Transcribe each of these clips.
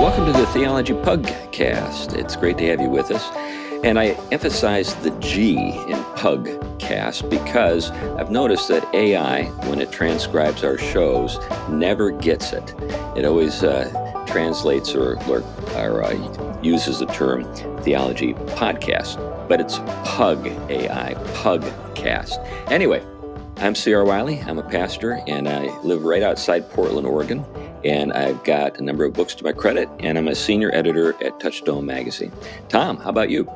welcome to the Theology Pugcast. It's great to have you with us. And I emphasize the G in Pugcast because I've noticed that AI, when it transcribes our shows, never gets it. It always translates or uses the term Theology Podcast, but it's Pug AI, Pugcast. Anyway, I'm C.R. Wiley. I'm a pastor, and I live right outside Portland, Oregon. And I've got a number of books to my credit, and I'm a senior editor at Touchstone Magazine. Tom, how about you?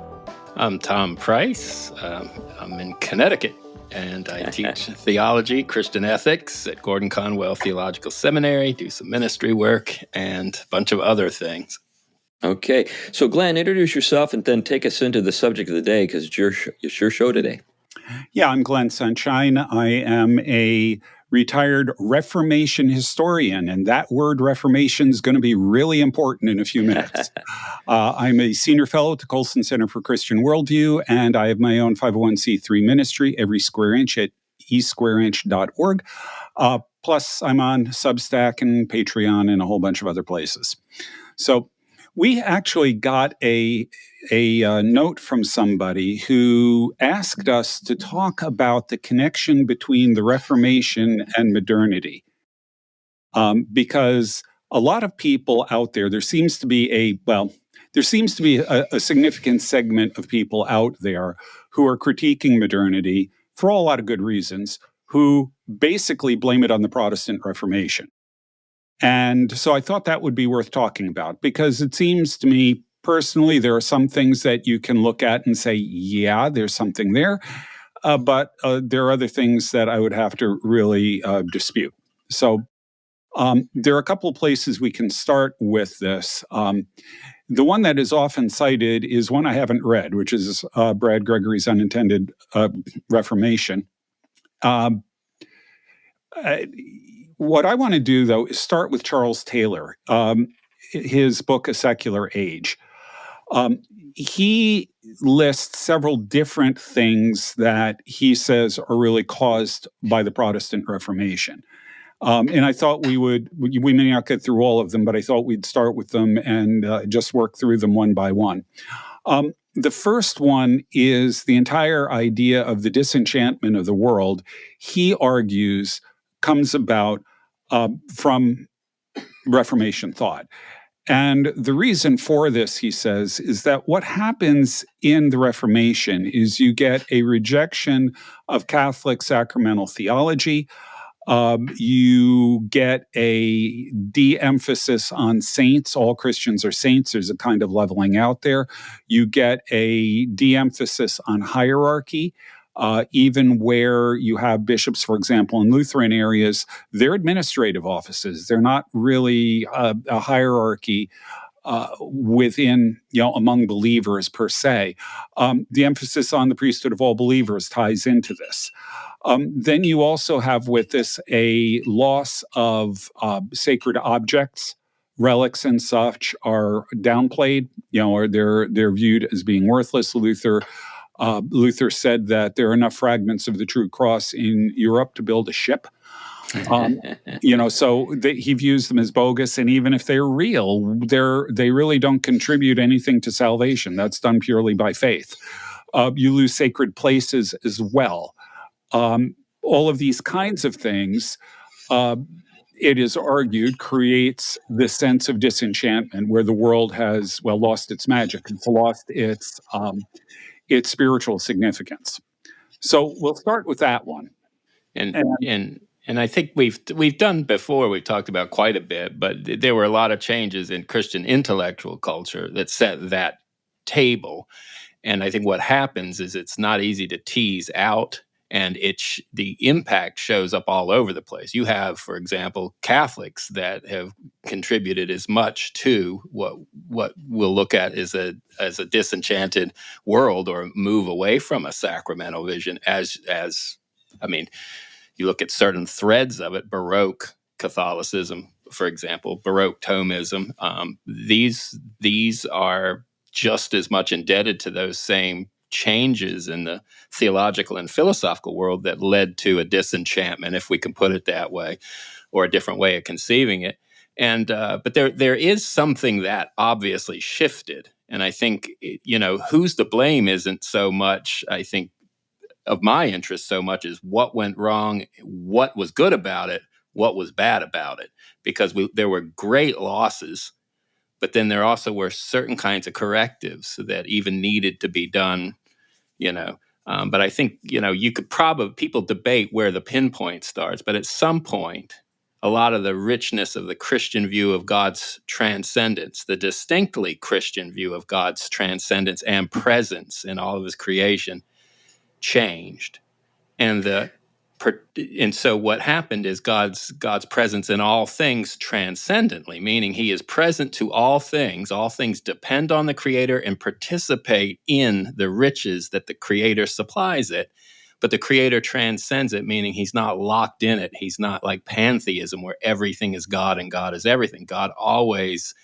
I'm Tom Price. I'm in Connecticut, and I teach theology, Christian ethics at Gordon Conwell Theological Seminary, do some ministry work, and a bunch of other things. Okay. So, Glenn, introduce yourself and then take us into the subject of the day, because it's your show today. Yeah, I'm Glenn Sunshine. I am a retired Reformation historian, and that word Reformation is going to be really important in a few minutes. I'm a senior fellow at the Colson Center for Christian Worldview, and I have my own 501c3 ministry, Every Square Inch, at esquareinch.org. Plus, I'm on Substack and Patreon and a whole bunch of other places. So we actually got a note from somebody who asked us to talk about the connection between the Reformation and modernity. Because a lot of people out there seems to be a significant segment of people out there who are critiquing modernity for a lot of good reasons, who basically blame it on the Protestant Reformation. And so I thought that would be worth talking about, because it seems to me personally there are some things that you can look at and say, yeah, there's something there. But there are other things that I would have to really dispute. So there are a couple of places we can start with this. The one that is often cited is one I haven't read, which is Brad Gregory's Unintended Reformation. What I want to do, though, is start with Charles Taylor, his book, A Secular Age. He lists several different things that he says are really caused by the Protestant Reformation. And I thought we may not get through all of them, but I thought we'd start with them and just work through them one by one. The first one is the entire idea of the disenchantment of the world. He argues comes about from Reformation thought. And the reason for this, he says, is that what happens in the Reformation is you get a rejection of Catholic sacramental theology. You get a de-emphasis on saints. All Christians are saints. There's a kind of leveling out there. You get a de-emphasis on hierarchy. Even where you have bishops, for example, in Lutheran areas, they're administrative offices. They're not really a hierarchy within, among believers per se. The emphasis on the priesthood of all believers ties into this. Then you also have with this a loss of sacred objects. Relics and such are downplayed, or they're viewed as being worthless. Luther said that there are enough fragments of the true cross in Europe to build a ship. So he views them as bogus, and even if they're real, they really don't contribute anything to salvation. That's done purely by faith. You lose sacred places as well. All of these kinds of things, it is argued, creates this sense of disenchantment where the world has, lost its magic. It's lost its spiritual significance. So we'll start with that one. And I think we've done before, we've talked about quite a bit, but there were a lot of changes in Christian intellectual culture that set that table. And I think what happens is it's not easy to tease out, and the impact shows up all over the place. You have, for example, Catholics that have contributed as much to what we'll look at as a disenchanted world, or move away from a sacramental vision you look at certain threads of it, Baroque Catholicism, for example, Baroque Thomism. These are just as much indebted to those same changes in the theological and philosophical world that led to a disenchantment, if we can put it that way, or a different way of conceiving it. And but there is something that obviously shifted. And I think, who's to blame isn't so much, I think, of my interest so much as what went wrong, what was good about it, what was bad about it. Because there were great losses, but then there also were certain kinds of correctives that even needed to be done, But I think, you could probably, people debate where the pinpoint starts, but at some point, a lot of the richness of the Christian view of God's transcendence, the distinctly Christian view of God's transcendence and presence in all of his creation, changed. And so what happened is God's presence in all things transcendently, meaning he is present to all things. All things depend on the Creator and participate in the riches that the Creator supplies it. But the Creator transcends it, meaning he's not locked in it. He's not like pantheism where everything is God and God is everything. God always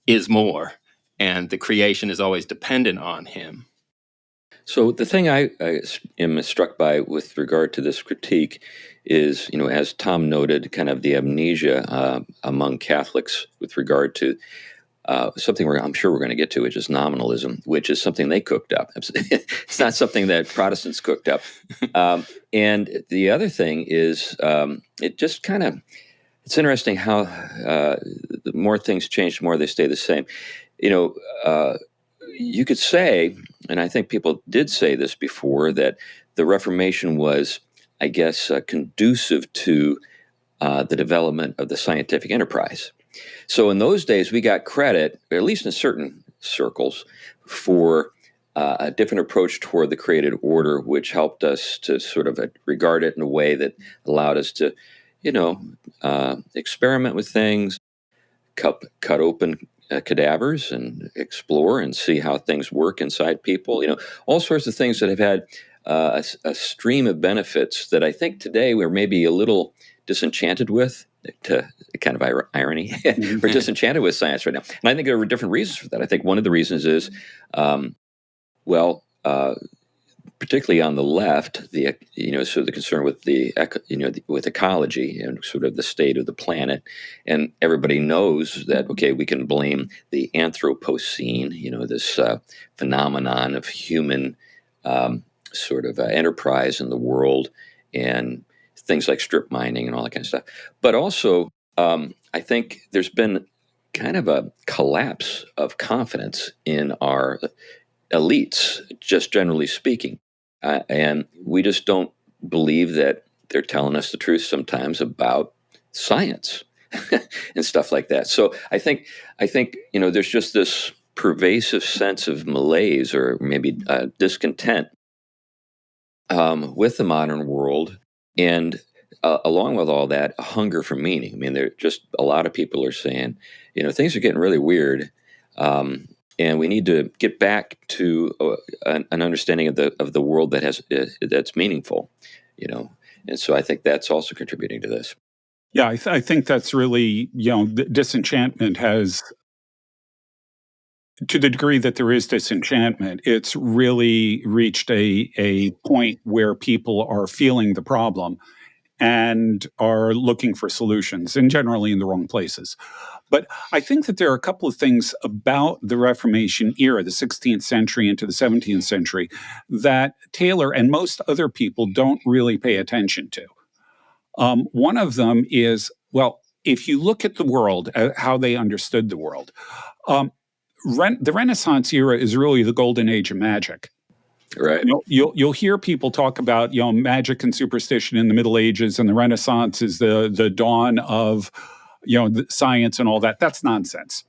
is more, and the creation is always dependent on him. So the thing I am struck by with regard to this critique is, as Tom noted, kind of the amnesia among Catholics with regard to something I'm sure we're going to get to, which is nominalism, which is something they cooked up. It's not something that Protestants cooked up. And the other thing is, it just kind of, it's interesting how the more things change, the more they stay the same. You could say, and I think people did say this before, that the Reformation was, I guess, conducive to the development of the scientific enterprise. So in those days, we got credit, at least in certain circles, for a different approach toward the created order, which helped us to sort of regard it in a way that allowed us to, experiment with things, cut open cadavers and explore and see how things work inside people. All sorts of things that have had a stream of benefits that I think today we're maybe a little disenchanted with. To kind of irony, we're disenchanted with science right now, and I think there are different reasons for that. I think one of the reasons is, particularly on the left, sort of the concern with with ecology and sort of the state of the planet, and everybody knows that we can blame the Anthropocene, this phenomenon of human sort of enterprise in the world, and things like strip mining and all that kind of stuff. But also, I think there's been kind of a collapse of confidence in our elites, just generally speaking. And we just don't believe that they're telling us the truth sometimes about science and stuff like that. So I think there's just this pervasive sense of malaise or maybe discontent with the modern world, and along with all that, a hunger for meaning. I mean, there just a lot of people are saying, things are getting really weird. And we need to get back to an understanding of the world that's meaningful, And so I think that's also contributing to this. Yeah, I think that's really, disenchantment has, to the degree that there is disenchantment, it's really reached a point where people are feeling the problem and are looking for solutions, and generally in the wrong places. But I think that there are a couple of things about the Reformation era, the 16th century into the 17th century, that Taylor and most other people don't really pay attention to. One of them is, if you look at the world, how they understood the world, the Renaissance era is really the golden age of magic. Right. You'll hear people talk about magic and superstition in the Middle Ages, and the Renaissance is the dawn of science and all that. That's nonsense.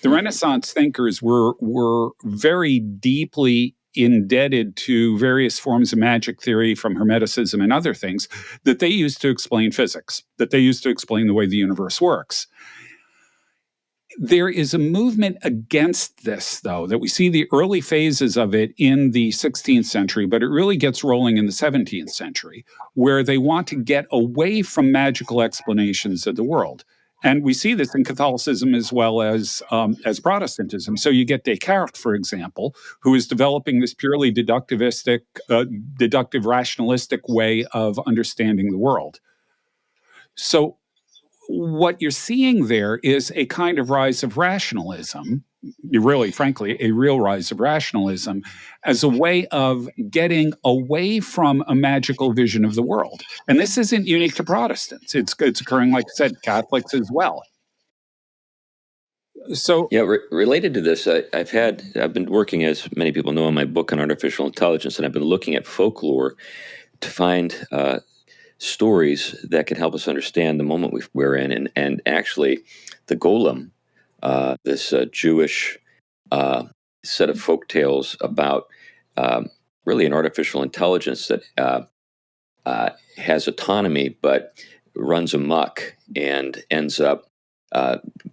The Renaissance thinkers were very deeply indebted to various forms of magic theory from Hermeticism and other things that they used to explain physics, that they used to explain the way the universe works. There is a movement against this, though, that we see the early phases of it in the 16th century, but it really gets rolling in the 17th century, where they want to get away from magical explanations of the world. And we see this in Catholicism as well as Protestantism. So you get Descartes, for example, who is developing this purely deductive, rationalistic way of understanding the world. So what you're seeing there is a kind of rise of rationalism, really, frankly, a real rise of rationalism as a way of getting away from a magical vision of the world. And this isn't unique to Protestants. It's occurring, like I said, Catholics as well. So, Yeah, related to this, I've been working, as many people know, on my book on artificial intelligence, and I've been looking at folklore to find stories that can help us understand the moment we're in, and actually, the golem, this Jewish set of folk tales about really an artificial intelligence that has autonomy but runs amok and ends up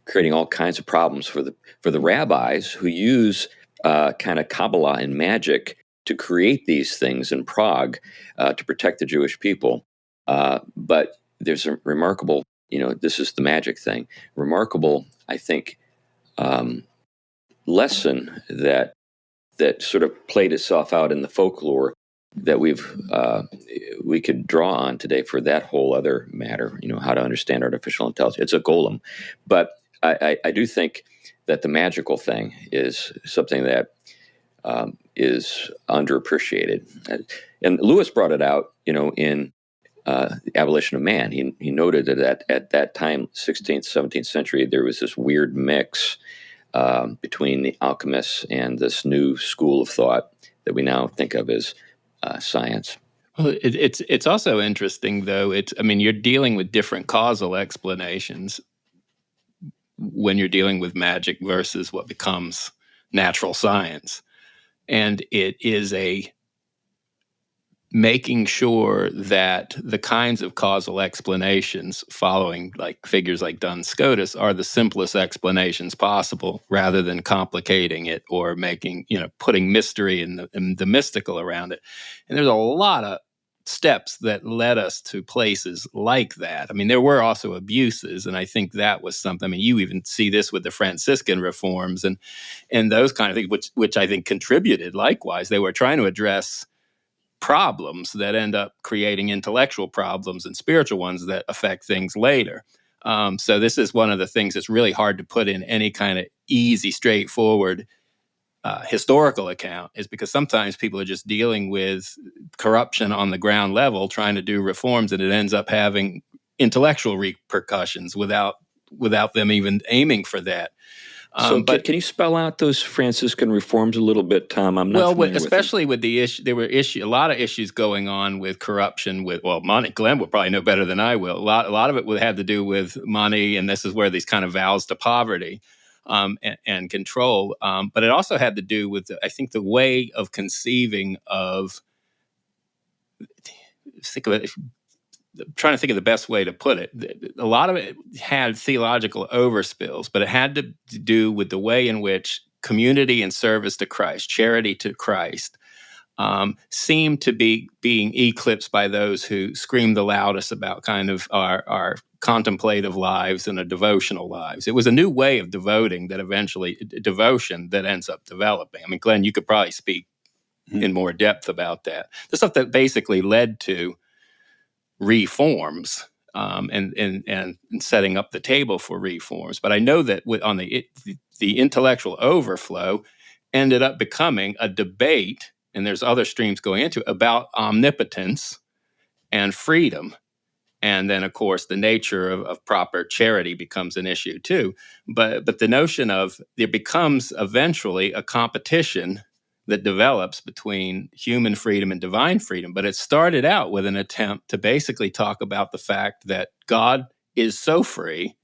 creating all kinds of problems for the rabbis who use kind of Kabbalah and magic to create these things in Prague to protect the Jewish people. But there's a remarkable, this is the magic thing, remarkable, I think, lesson that sort of played itself out in the folklore that we could draw on today for that whole other matter, how to understand artificial intelligence. It's a golem. But I do think that the magical thing is something that is underappreciated. And Lewis brought it out, in the Abolition of Man. He noted that at that time, 16th, 17th century, there was this weird mix between the alchemists and this new school of thought that we now think of as science. Well, it's also interesting, though. You're dealing with different causal explanations when you're dealing with magic versus what becomes natural science, and it is a making sure that the kinds of causal explanations following like figures like Duns Scotus are the simplest explanations possible, rather than complicating it or making, putting mystery and the mystical around it. And there's a lot of steps that led us to places like that. There were also abuses, and I think that was something. You even see this with the Franciscan reforms and those kind of things, which I think contributed likewise. They were trying to address problems that end up creating intellectual problems and spiritual ones that affect things later. So this is one of the things that's really hard to put in any kind of easy, straightforward historical account, is because sometimes people are just dealing with corruption on the ground level, trying to do reforms, and it ends up having intellectual repercussions without them even aiming for that. So can you spell out those Franciscan reforms a little bit, Tom? I'm not familiar especially with the issue. There were a lot of issues going on with corruption. Glenn will probably know better than I will. A lot of it had to do with money, and this is where these kind of vows to poverty and control. But it also had to do with, I think, the way of conceiving of. Think of it. Trying to think of the best way to put it. A lot of it had theological overspills, but it had to do with the way in which community and service to Christ, charity to Christ, seemed to be being eclipsed by those who screamed the loudest about kind of our contemplative lives and our devotional lives. It was a new way of devotion that ends up developing. Glenn, you could probably speak in more depth about that. The stuff that basically led to reforms and setting up the table for reforms. But I know that on the intellectual overflow ended up becoming a debate, and there's other streams going into it, about omnipotence and freedom. And then, of course, the nature of proper charity becomes an issue too. But the notion of there becomes eventually a competition that develops between human freedom and divine freedom. But it started out with an attempt to basically talk about the fact that God is so free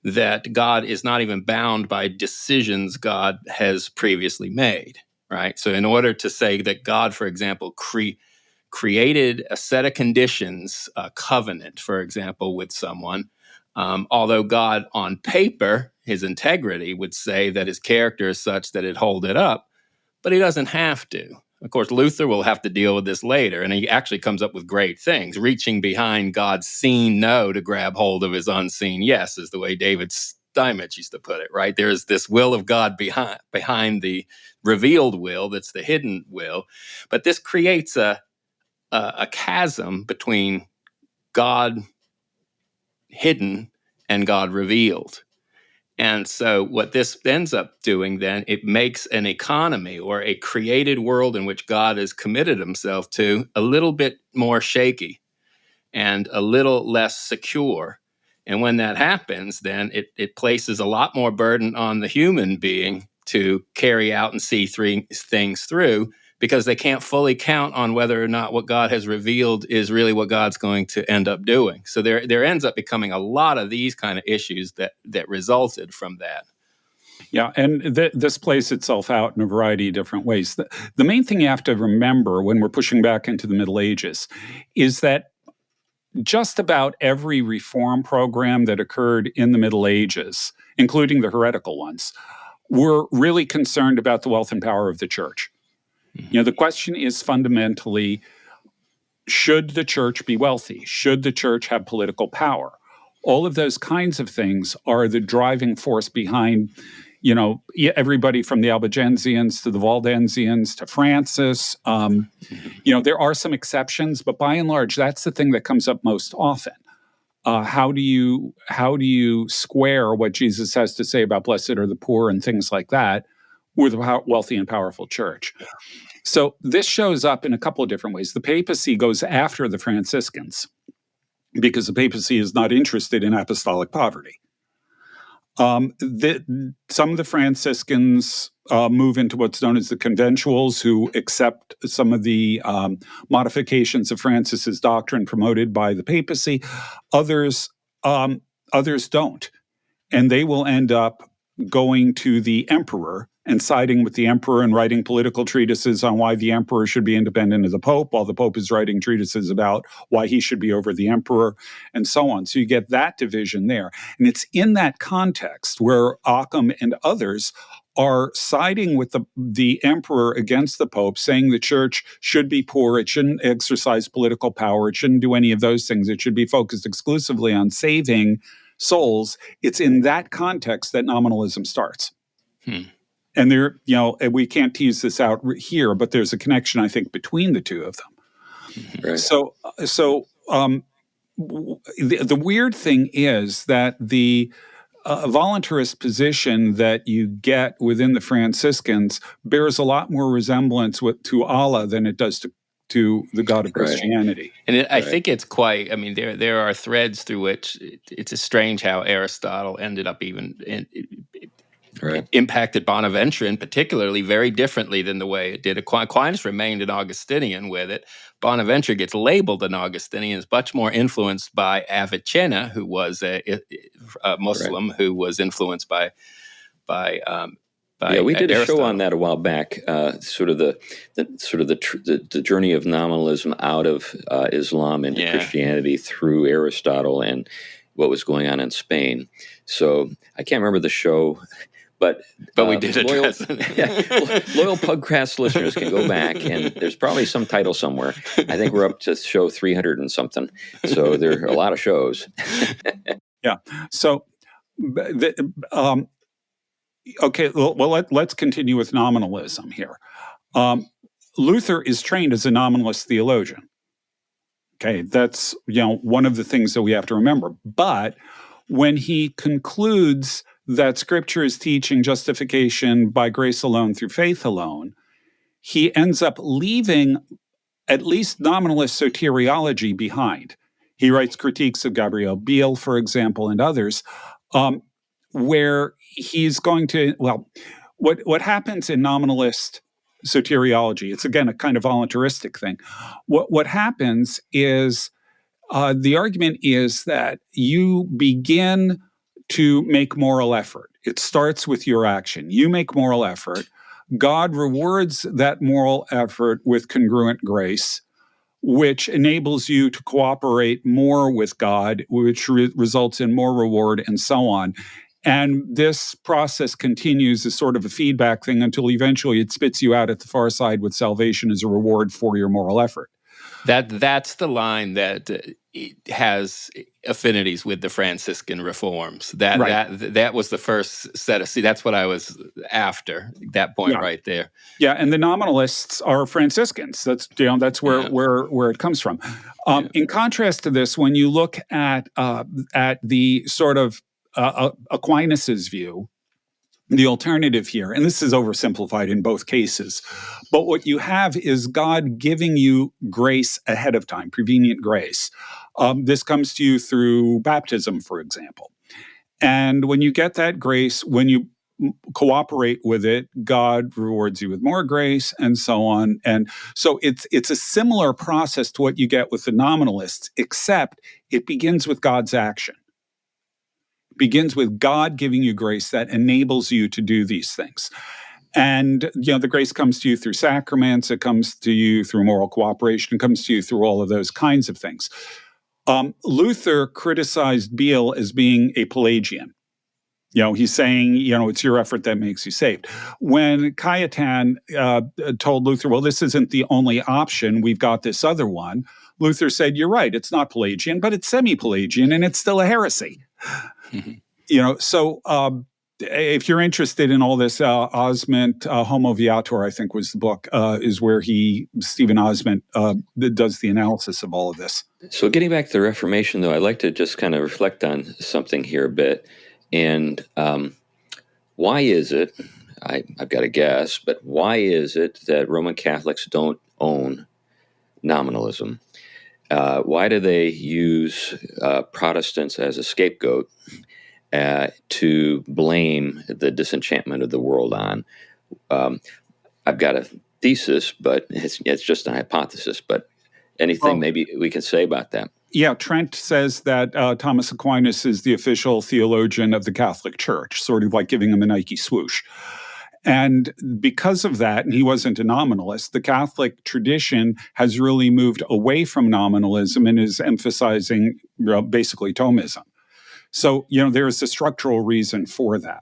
that God is not even bound by decisions God has previously made, right? So in order to say that God, for example, created a set of conditions, a covenant, for example, with someone, although God on paper, his integrity would say that his character is such that it hold it up, but he doesn't have to. Of course, Luther will have to deal with this later, and he actually comes up with great things, reaching behind God's seen no to grab hold of his unseen yes, is the way David Steinmetz used to put it, right? There's this will of God behind the revealed will that's the hidden will, but this creates a chasm between God hidden and God revealed. And so what this ends up doing then, it makes an economy or a created world in which God has committed himself to a little bit more shaky and a little less secure. And when that happens, then it places a lot more burden on the human being to carry out and see things through, because they can't fully count on whether or not what God has revealed is really what God's going to end up doing. So there ends up becoming a lot of these kind of issues that resulted from that. Yeah, and this plays itself out in a variety of different ways. The main thing you have to remember when we're pushing back into the Middle Ages is that just about every reform program that occurred in the Middle Ages, including the heretical ones, were really concerned about the wealth and power of the church. The question is fundamentally, should the church be wealthy? Should the church have political power? All of those kinds of things are the driving force behind, everybody from the Albigensians to the Waldensians to Francis. There are some exceptions, but by and large, that's the thing that comes up most often. How do you square what Jesus has to say about blessed are the poor and things like that with a wealthy and powerful church? So this shows up in a couple of different ways. The papacy goes after the Franciscans because the papacy is not interested in apostolic poverty. Some of the Franciscans move into what's known as the conventuals, who accept some of the modifications of Francis's doctrine promoted by the papacy. Others don't, and they will end up going to the emperor and siding with the emperor and writing political treatises on why the emperor should be independent of the pope, while the pope is writing treatises about why he should be over the emperor, and so on. So you get that division there. And it's in that context where Occam and others are siding with the emperor against the pope, saying the church should be poor, it shouldn't exercise political power, it shouldn't do any of those things, it should be focused exclusively on saving souls. It's in that context that nominalism starts. And we can't tease this out here, but there's a connection, I think, between the two of them. Right. So the weird thing is that the voluntarist position that you get within the Franciscans bears a lot more resemblance to Allah than it does to the God of Christianity. And I think it's quite, there are threads through which it's strange how Aristotle ended up even impacted Bonaventure, particularly very differently than the way it did. Aquinas remained an Augustinian with it. Bonaventure gets labeled an Augustinian, is much more influenced by Avicenna, who was a Muslim who was influenced by we did Aristotle. A show on that a while back. Sort of the journey of nominalism out of Islam into Christianity through Aristotle and what was going on in Spain. So I can't remember the show. But we did address it. Loyal Pugcast listeners can go back, and there's probably some title somewhere. I think we're up to show 300 and something. So there are a lot of shows. Yeah. So, okay. Well, let's continue with nominalism here. Luther is trained as a nominalist theologian. Okay, that's one of the things that we have to remember. But when he concludes that Scripture is teaching justification by grace alone through faith alone, he ends up leaving at least nominalist soteriology behind. He writes critiques of Gabriel Biel, for example, and others, where he's going to, what happens in nominalist soteriology, it's again a kind of voluntaristic thing. What happens is the argument is that you begin to make moral effort. It starts with your action. You make moral effort. God rewards that moral effort with congruent grace, which enables you to cooperate more with God, which results in more reward, and so on. And this process continues as sort of a feedback thing until eventually it spits you out at the far side with salvation as a reward for your moral effort. That's the line that has affinities with the Franciscan reforms. That was the first set of. See, that's what I was after. That point right there. Yeah, and the nominalists are Franciscans. That's where it comes from. In contrast to this, when you look at the sort of Aquinas's view, the alternative here, and this is oversimplified in both cases, but what you have is God giving you grace ahead of time, prevenient grace. This comes to you through baptism, for example. And when you get that grace, when you cooperate with it, God rewards you with more grace, and so on. And so it's a similar process to what you get with the nominalists, except it begins with God's action. It begins with God giving you grace that enables you to do these things. And the grace comes to you through sacraments, it comes to you through moral cooperation, it comes to you through all of those kinds of things. Luther criticized Beale as being a Pelagian. He's saying, it's your effort that makes you saved. When Cayetan told Luther, well, this isn't the only option, we've got this other one, Luther said, you're right, it's not Pelagian, but it's semi-Pelagian, and it's still a heresy. So if you're interested in all this, Osment, Homo Viator, I think was the book, is where Stephen Osment does the analysis of all of this. So getting back to the Reformation, though, I'd like to just kind of reflect on something here a bit. And why is it, I've got to guess, but why is it that Roman Catholics don't own nominalism? Why do they use Protestants as a scapegoat to blame the disenchantment of the world on? I've got a thesis, but it's just a hypothesis. But anything maybe we can say about that? Yeah, Trent says that Thomas Aquinas is the official theologian of the Catholic Church, sort of like giving him a Nike swoosh. And because of that, and he wasn't a nominalist, the Catholic tradition has really moved away from nominalism and is emphasizing basically Thomism. So, there is a structural reason for that.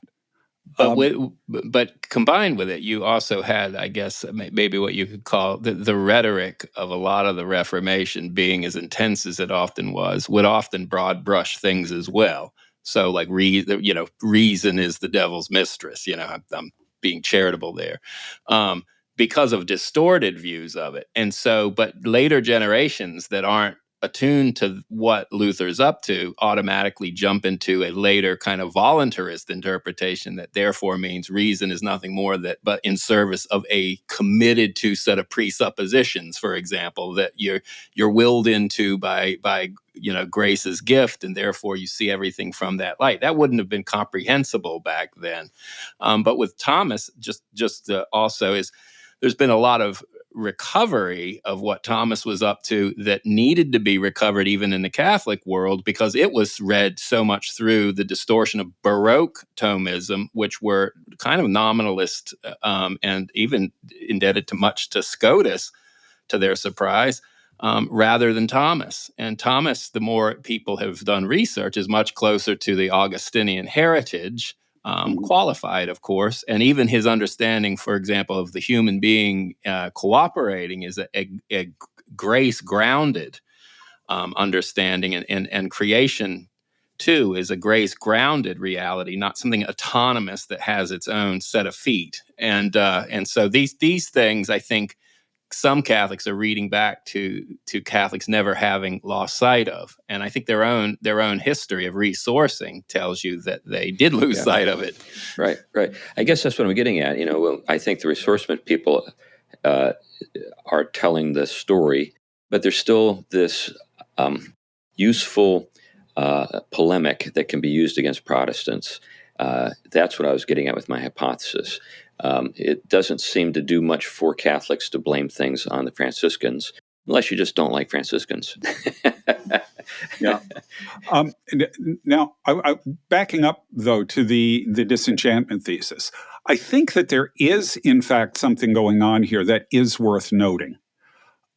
But combined with it, you also had, I guess, maybe what you could call the rhetoric of a lot of the Reformation being as intense as it often was, would often broad brush things as well. So, like, reason is the devil's mistress. I'm being charitable there, because of distorted views of it. And so, but later generations that aren't attuned to what Luther's up to automatically jump into a later kind of voluntarist interpretation that therefore means reason is nothing more but in service of a committed to set of presuppositions, for example, that you're willed into by grace's gift, and therefore you see everything from that light. That wouldn't have been comprehensible back then. But with Thomas, just also is there's been a lot of recovery of what Thomas was up to that needed to be recovered even in the Catholic world, because it was read so much through the distortion of Baroque Thomism, which were kind of nominalist and even indebted to Scotus, to their surprise, rather than Thomas. And Thomas, the more people have done research, is much closer to the Augustinian heritage, qualified, of course, and even his understanding, for example, of the human being cooperating is a grace-grounded understanding, and creation, too, is a grace-grounded reality, not something autonomous that has its own set of feet. And so these things, I think, some Catholics are reading back to Catholics never having lost sight of, and I think their own history of resourcing tells you that they did lose sight of it. Right. I guess that's what I'm getting at. I think the resourcement people are telling the story, but there's still this useful polemic that can be used against Protestants. That's what I was getting at with my hypothesis. It doesn't seem to do much for Catholics to blame things on the Franciscans, unless you just don't like Franciscans. Yeah. Now, backing up, though, to the disenchantment thesis, I think that there is, in fact, something going on here that is worth noting.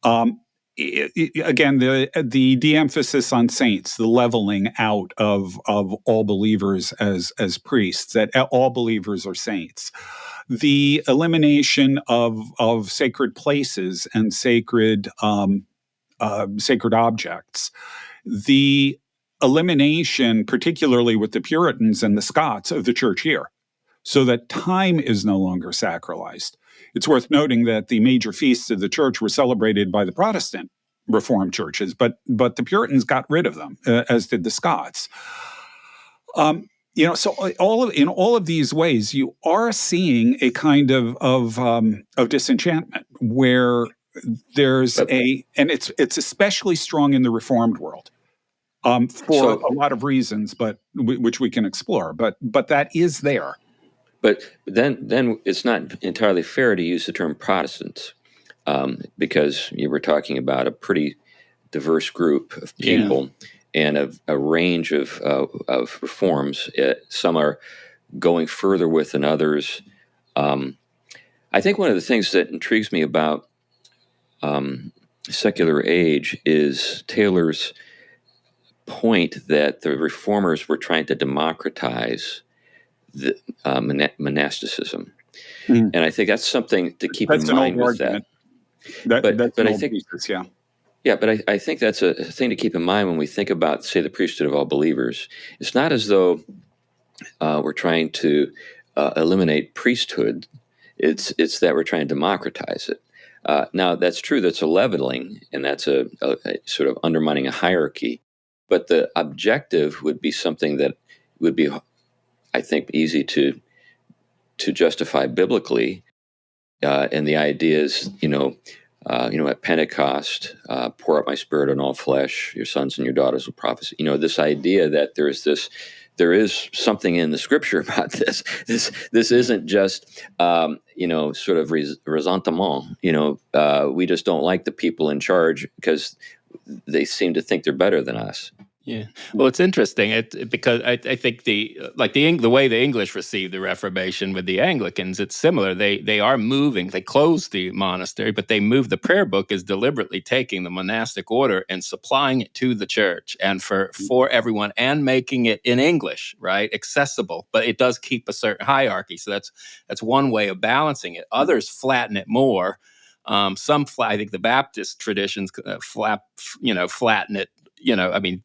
Again, the de-emphasis on saints, the leveling out of all believers as priests, that all believers are saints, the elimination of sacred places and sacred objects, the elimination, particularly with the Puritans and the Scots, of the church year, so that time is no longer sacralized. It's worth noting that the major feasts of the church were celebrated by the Protestant Reformed churches, but the Puritans got rid of them, as did the Scots. So in all of these ways, you are seeing a kind of disenchantment where there's and it's especially strong in the Reformed world, for a lot of reasons, but which we can explore. But that is there. But then it's not entirely fair to use the term Protestants, because you were talking about a pretty diverse group of people and a range of reforms. Some are going further with than others. I think one of the things that intrigues me about secular age is Taylor's point that the reformers were trying to democratize the monasticism. And I think that's something to keep in mind with that. But I think, but I think that's a thing to keep in mind when we think about, say, the priesthood of all believers. It's not as though we're trying to eliminate priesthood. It's that we're trying to democratize it. Now, that's true. That's a leveling, and that's a sort of undermining a hierarchy. But the objective would be something that would be, I think, easy to justify biblically. And the idea is, at Pentecost, pour out my spirit on all flesh, your sons and your daughters will prophesy. This idea that there is something in the scripture about this. This isn't just, sort of ressentiment. We just don't like the people in charge because they seem to think they're better than us. Yeah. Well, it's interesting because I think the way the English received the Reformation with the Anglicans, it's similar. They are moving. They closed the monastery, but they moved. The prayer book is deliberately taking the monastic order and supplying it to the church and for everyone, and making it in English, right, accessible. But it does keep a certain hierarchy. So that's one way of balancing it. Others flatten it more. I think the Baptist traditions flatten it.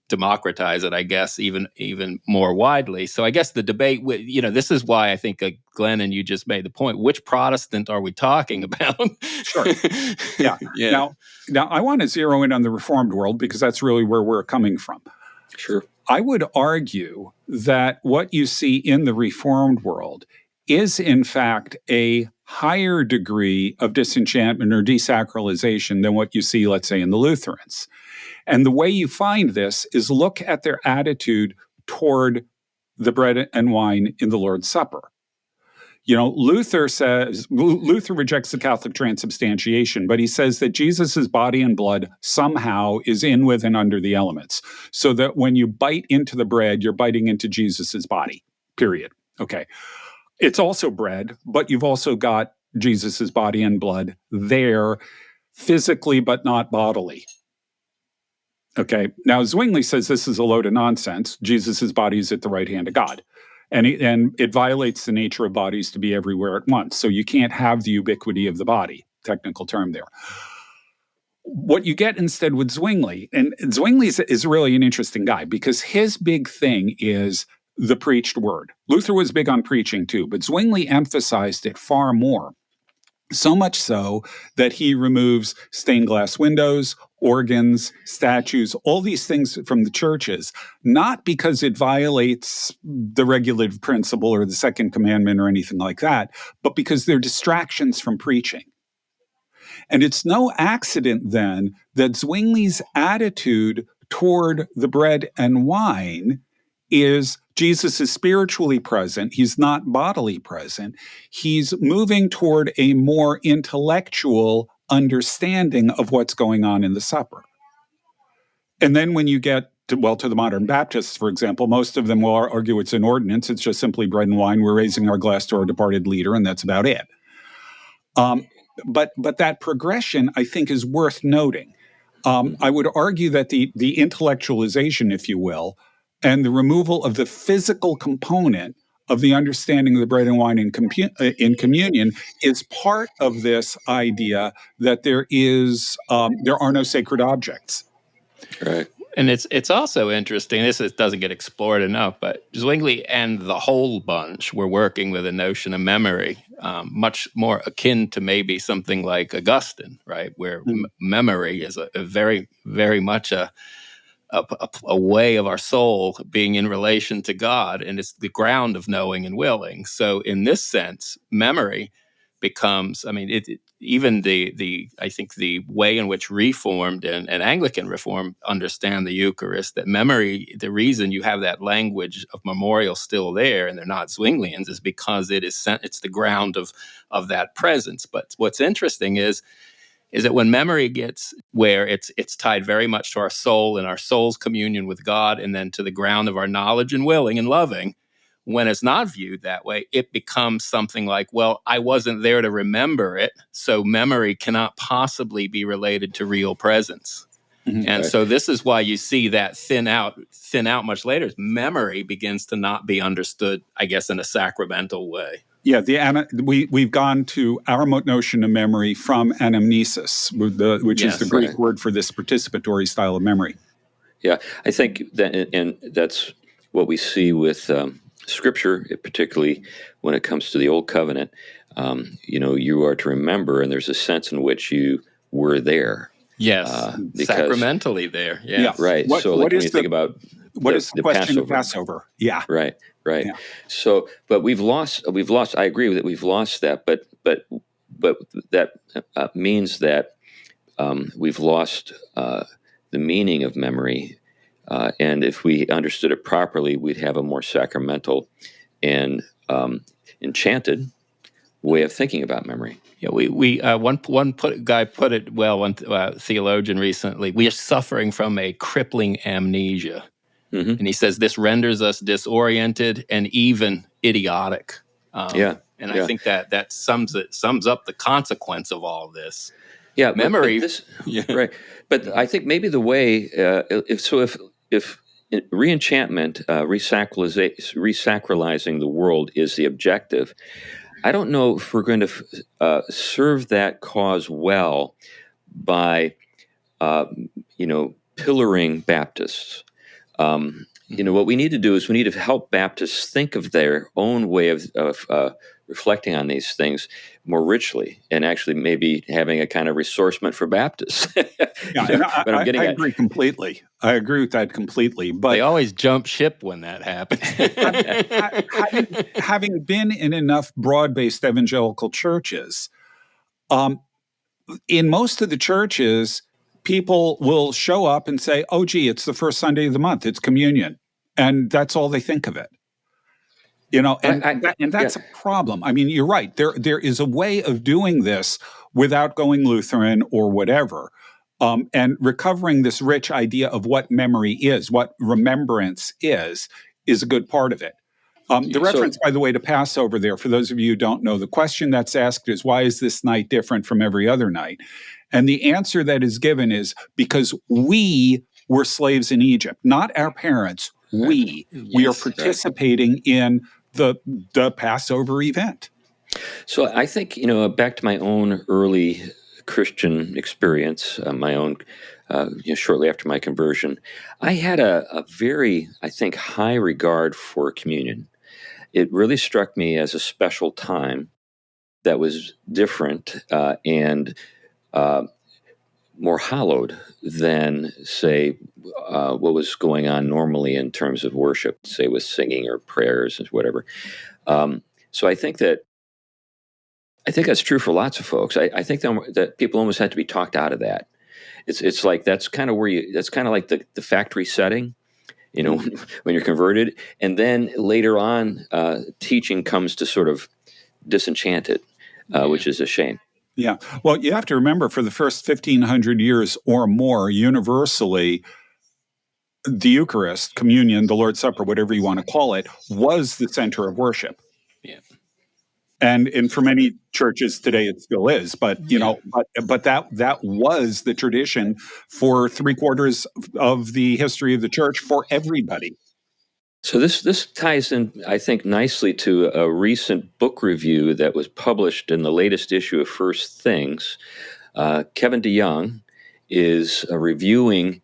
Democratize it, I guess, even more widely. So I guess the debate, this is why I think, Glenn, and you just made the point, which Protestant are we talking about? Sure. Yeah. Now, I want to zero in on the Reformed world because that's really where we're coming from. Sure. I would argue that what you see in the Reformed world is, in fact, a higher degree of disenchantment or desacralization than what you see, let's say, in the Lutherans. And the way you find this is look at their attitude toward the bread and wine in the Lord's Supper. Luther rejects the Catholic transubstantiation, but he says that Jesus's body and blood somehow is in, with, and under the elements, so that when you bite into the bread, you're biting into Jesus's body, period. Okay. It's also bread, but you've also got Jesus's body and blood there physically, but not bodily. Okay. Now, Zwingli says this is a load of nonsense. Jesus's body is at the right hand of God. And it violates the nature of bodies to be everywhere at once. So you can't have the ubiquity of the body, technical term there. What you get instead with Zwingli, and Zwingli is really an interesting guy because his big thing is the preached word. Luther was big on preaching too, but Zwingli emphasized it far more. So much so that he removes stained glass windows, organs, statues, all these things from the churches, not because it violates the regulative principle or the second commandment or anything like that, but because they're distractions from preaching. And it's no accident then that Zwingli's attitude toward the bread and wine is Jesus is spiritually present. He's not bodily present. He's moving toward a more intellectual understanding of what's going on in the supper. And then when you get to the modern Baptists, for example, most of them will argue it's an ordinance. It's just simply bread and wine. We're raising our glass to our departed leader, and that's about it. But that progression, I think, is worth noting. I would argue that the intellectualization, if you will, and the removal of the physical component of the understanding of the bread and wine in communion is part of this idea that there are no sacred objects. Right. And it's also interesting, doesn't get explored enough, but Zwingli and the whole bunch were working with a notion of memory, much more akin to maybe something like Augustine, right? Where memory is a very, very much a a way of our soul being in relation to God, and it's the ground of knowing and willing. So in this sense, memory becomes, I mean, even I think the way in which Reformed and Anglican Reform understand the Eucharist, that memory, the reason you have that language of memorial still there, and they're not Zwinglians, is because it's the ground of that presence. But what's interesting is that when memory gets where it's tied very much to our soul and our soul's communion with God, and then to the ground of our knowledge and willing and loving, when it's not viewed that way, it becomes something like, well, I wasn't there to remember it, so memory cannot possibly be related to real presence. Mm-hmm. And so this is why you see that thin out much later. Memory begins to not be understood, I guess, in a sacramental way. Yeah, we've gone to our notion of memory from anamnesis, which is the Greek word for this participatory style of memory. Yeah, I think that, and that's what we see with Scripture, particularly when it comes to the Old Covenant. You are to remember, and there's a sense in which you were there. Yes, sacramentally there. Yeah, right. When you think about what is the question of Passover? Yeah, right. Yeah. So, but we've lost. I agree with it. We've lost that. But that means that we've lost the meaning of memory. And if we understood it properly, we'd have a more sacramental and enchanted way of thinking about memory. Yeah, one guy put it well. One theologian recently, we are suffering from a crippling amnesia, and he says this renders us disoriented and even idiotic. I think that sums up the consequence of all this. Yeah, memory. Right, but I think maybe the way if re-enchantment, resacralizing the world is the objective, I don't know if we're going to serve that cause well by, pillaring Baptists. What we need to do is we need to help Baptists think of their own way of reflecting on these things more richly, and actually maybe having a kind of ressourcement for Baptists. I agree completely. I agree with that completely. But they always jump ship when that happens. having been in enough broad-based evangelical churches, in most of the churches, people will show up and say, "Oh, gee, it's the first Sunday of the month. It's communion," and that's all they think of it. And that's a problem. I mean, you're right. There is a way of doing this without going Lutheran or whatever, and recovering this rich idea of what memory is, what remembrance is a good part of it. The reference, by the way, to Passover there, for those of you who don't know, the question that's asked is, why is this night different from every other night? And the answer that is given is because we were slaves in Egypt, not our parents. We are participating in the Passover event. So I think, back to my own early Christian experience, my own, shortly after my conversion, I had a very, I think, high regard for communion. It really struck me as a special time that was different and more hallowed than, say, what was going on normally in terms of worship, say with singing or prayers or whatever. So I think that's true for lots of folks. I think that people almost have to be talked out of that. It's like that's kind of like the factory setting, when you're converted, and then later on, teaching comes to sort of disenchant it, which is a shame. Yeah. Well, you have to remember, for the first 1,500 years or more, universally, the Eucharist, communion, the Lord's Supper, whatever you want to call it, was the center of worship. Yeah. And for many churches today, it still is. But but that was the tradition for 3/4 of the history of the church for everybody. So this ties in, I think, nicely to a recent book review that was published in the latest issue of First Things. Kevin DeYoung is reviewing,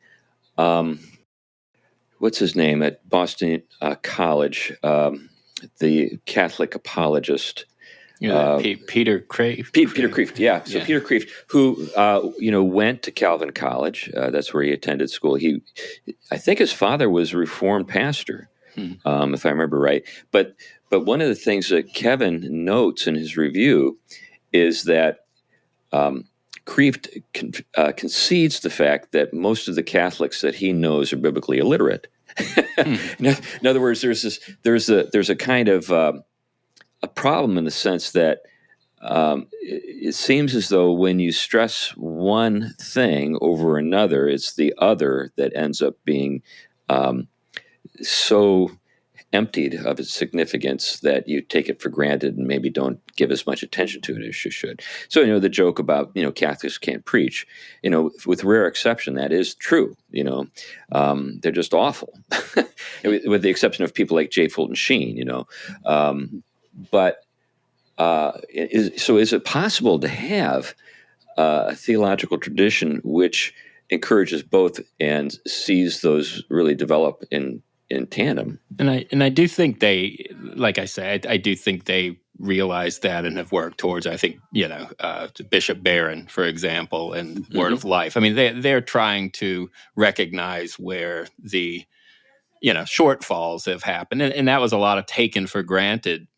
what's his name, at Boston College, the Catholic apologist. Peter Kreeft. Peter Kreeft, yeah. So Yeah. Peter Kreeft, who went to Calvin College. That's where he attended school. I think his father was a Reformed pastor, if I remember right. But one of the things that Kevin notes in his review is that Kreeft concedes the fact that most of the Catholics that he knows are biblically illiterate. In other words, there's a kind of a problem in the sense that it seems as though when you stress one thing over another, it's the other that ends up being so emptied of its significance that you take it for granted and maybe don't give as much attention to it as you should. So, the joke about, Catholics can't preach, with rare exception, that is true. They're just awful, with the exception of people like J. Fulton Sheen, but is it possible to have a theological tradition which encourages both and sees those really develop in tandem? And I do think they, like I say, I do think they realize that and have worked towards. I think Bishop Barron, for example, and Word of Life. I mean, they're trying to recognize where the shortfalls have happened, and that was a lot of taken for granted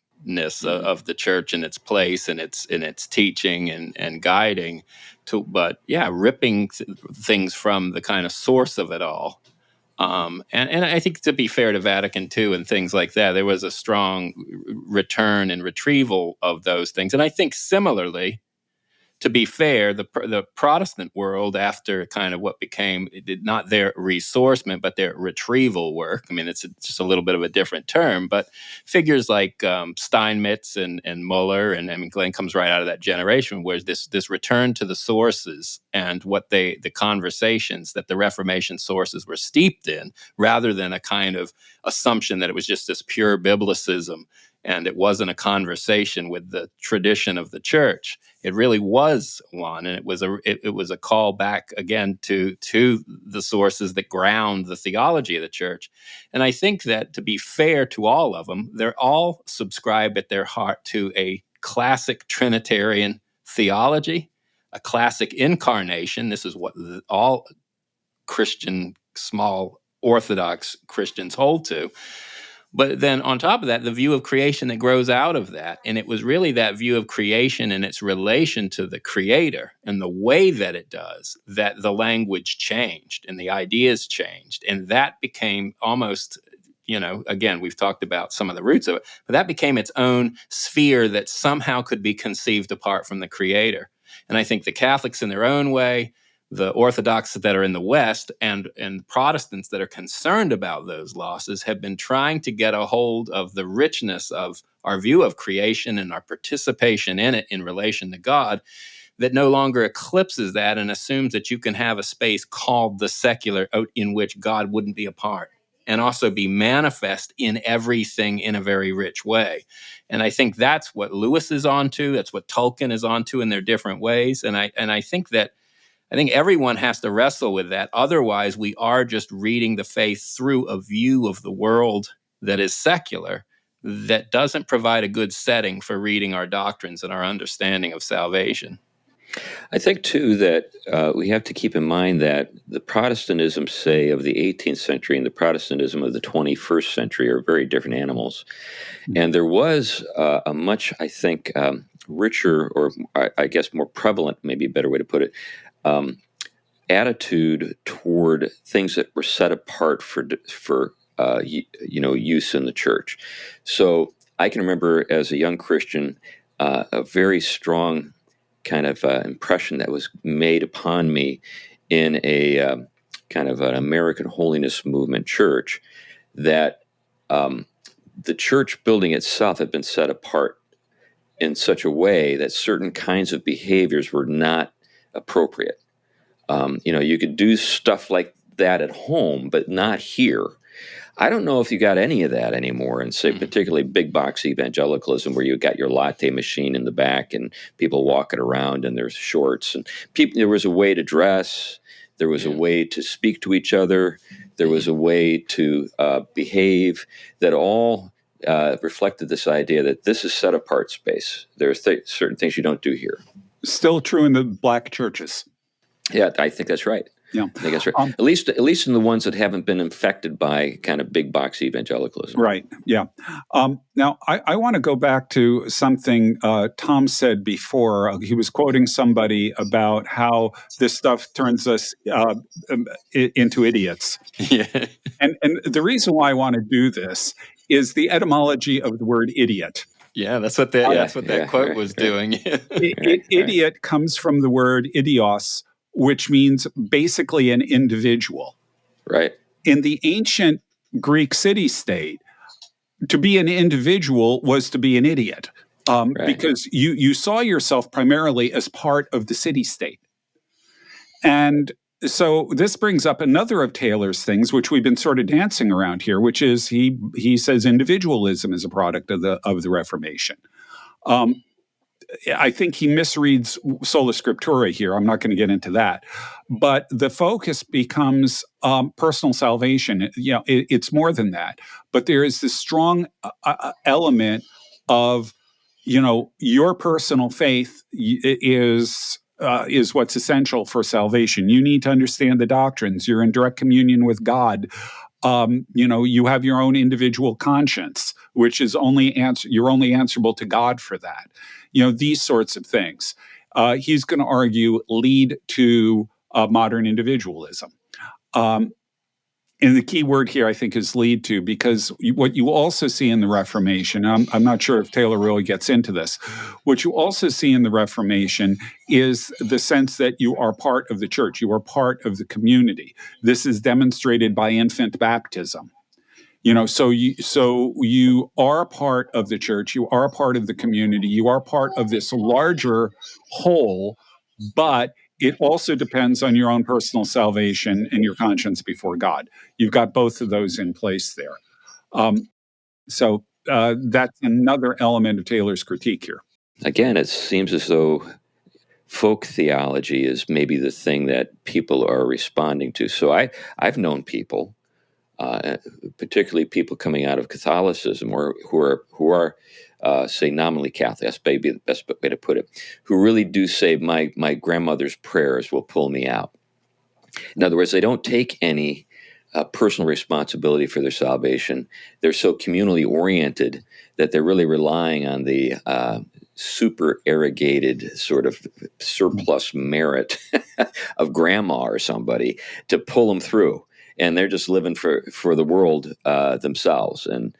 of the church and its place and its teaching and guiding but ripping things from the kind of source of it all. And I think, to be fair to Vatican II and things like that, there was a strong return and retrieval of those things. And I think similarly, to be fair, the Protestant world, after kind of what became not their resourcement, but their retrieval work. I mean, it's just a little bit of a different term, but figures like Steinmetz and Muller, and I mean, Glenn comes right out of that generation, where this return to the sources and the conversations that the Reformation sources were steeped in, rather than a kind of assumption that it was just this pure biblicism and it wasn't a conversation with the tradition of the church. It really was one, and it was a call back again to the sources that ground the theology of the church. And I think that, to be fair to all of them, they're all subscribed at their heart to a classic Trinitarian theology, a classic incarnation. This is what all Christian, small Orthodox Christians hold to. But then on top of that, the view of creation that grows out of that. And it was really that view of creation and its relation to the Creator and the way that it does, that the language changed and the ideas changed. And that became almost, again, we've talked about some of the roots of it, but that became its own sphere that somehow could be conceived apart from the Creator. And I think the Catholics, in their own way, the Orthodox that are in the West, and Protestants that are concerned about those losses, have been trying to get a hold of the richness of our view of creation and our participation in it in relation to God, that no longer eclipses that and assumes that you can have a space called the secular in which God wouldn't be a part and also be manifest in everything in a very rich way. And I think that's what Lewis is onto. That's what Tolkien is onto in their different ways. And I think everyone has to wrestle with that. Otherwise, we are just reading the faith through a view of the world that is secular, that doesn't provide a good setting for reading our doctrines and our understanding of salvation. I think, too, that we have to keep in mind that the Protestantism, say, of the 18th century and the Protestantism of the 21st century are very different animals. And there was a much, I think, richer, or I guess more prevalent, maybe a better way to put it, attitude toward things that were set apart for use in the church. So I can remember, as a young Christian, a very strong kind of impression that was made upon me in a kind of an American holiness movement church, that the church building itself had been set apart in such a way that certain kinds of behaviors were not appropriate. You could do stuff like that at home, but not here. I don't know if you got any of that anymore, and say particularly big box evangelicalism, where you got your latte machine in the back and people walking around in their shorts, and there was a way to dress, there was a way to speak to each other, there was a way to behave that all reflected this idea that this is set apart space. There are certain things you don't do here. Still true in the black churches. Yeah, I think that's right. Yeah, I think that's right. At least in the ones that haven't been infected by kind of big box evangelicalism. Right. Yeah. Now, I want to go back to something Tom said before. He was quoting somebody about how this stuff turns us into idiots. Yeah. And the reason why I want to do this is the etymology of the word idiot. Yeah, that's what that quote was doing. Idiot comes from the word idios, which means basically an individual. Right. In the ancient Greek city-state, to be an individual was to be an idiot, because you saw yourself primarily as part of the city-state. And so this brings up another of Taylor's things, which we've been sort of dancing around here, which is he says individualism is a product of the Reformation. I think he misreads sola scriptura here. I'm not going to get into that, but the focus becomes personal salvation. It's more than that, but there is this strong element of, your personal faith is what's essential for salvation. You need to understand the doctrines. You're in direct communion with God. You have your own individual conscience, which is you're only answerable to God for that. These sorts of things. He's going to argue lead to modern individualism. And the key word here, I think, is lead to, because what you also see in the Reformation, I'm not sure if Taylor really gets into this, what you also see in the Reformation is the sense that you are part of the church, you are part of the community. This is demonstrated by infant baptism. So you are a part of the church, you are a part of the community, you are part of this larger whole, but it also depends on your own personal salvation and your conscience before God. You've got both of those in place there. So that's another element of Taylor's critique here. Again, it seems as though folk theology is maybe the thing that people are responding to. So I've known people, particularly people coming out of Catholicism, or who are say nominally Catholic. That's maybe the best way to put it. Who really do say my grandmother's prayers will pull me out. In other words, they don't take any personal responsibility for their salvation. They're so communally oriented that they're really relying on the super irrigated sort of surplus merit of grandma or somebody to pull them through. And they're just living for the world themselves and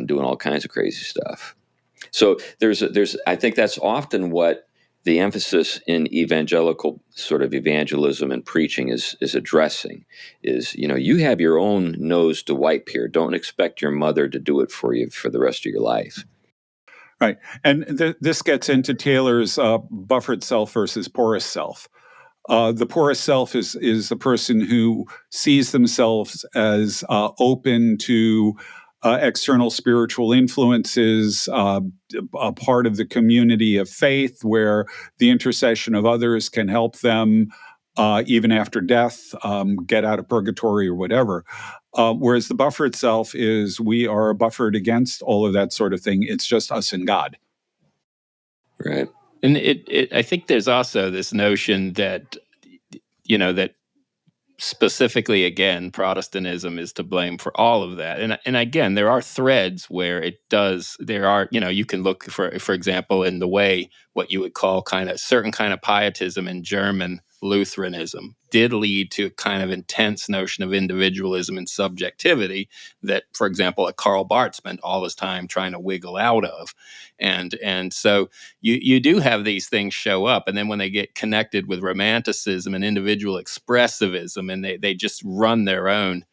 doing all kinds of crazy stuff. So there's I think that's often what the emphasis in evangelical sort of evangelism and preaching is addressing is, you have your own nose to wipe here. Don't expect your mother to do it for you for the rest of your life. Right. And this gets into Taylor's buffered self versus porous self. The porous self is a person who sees themselves as open to external spiritual influences, a part of the community of faith where the intercession of others can help them even after death, get out of purgatory or whatever. Whereas the buffered self is we are buffered against all of that sort of thing. It's just us and God. Right. And I think there's also this notion that, that specifically, again, Protestantism is to blame for all of that. And again, there are threads where you can look for example, in the way what you would call certain kind of pietism in German Lutheranism did lead to a kind of intense notion of individualism and subjectivity that, for example, a Karl Barth spent all his time trying to wiggle out of. And so you do have these things show up, and then when they get connected with romanticism and individual expressivism, and they just run their own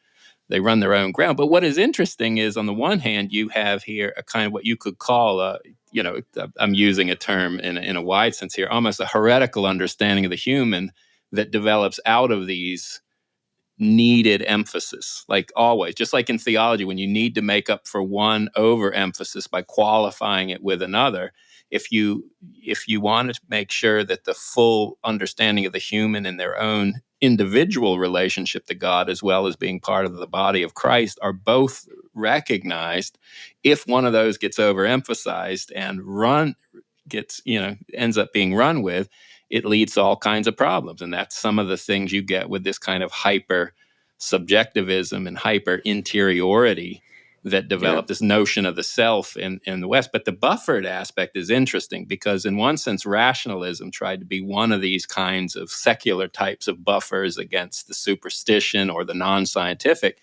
ground. But what is interesting is, on the one hand, you have here a kind of what you could call I'm using a term in a wide sense here, almost a heretical understanding of the human that develops out of these needed emphasis, like always, just like in theology, when you need to make up for one overemphasis by qualifying it with another. If you want to make sure that the full understanding of the human and their own individual relationship to God as well as being part of the body of Christ are both recognized. If one of those gets overemphasized and ends up being run with, it leads to all kinds of problems. And that's some of the things you get with this kind of hyper subjectivism and hyper interiority that developed, this notion of the self in the West. But the buffered aspect is interesting because in one sense, rationalism tried to be one of these kinds of secular types of buffers against the superstition or the non-scientific.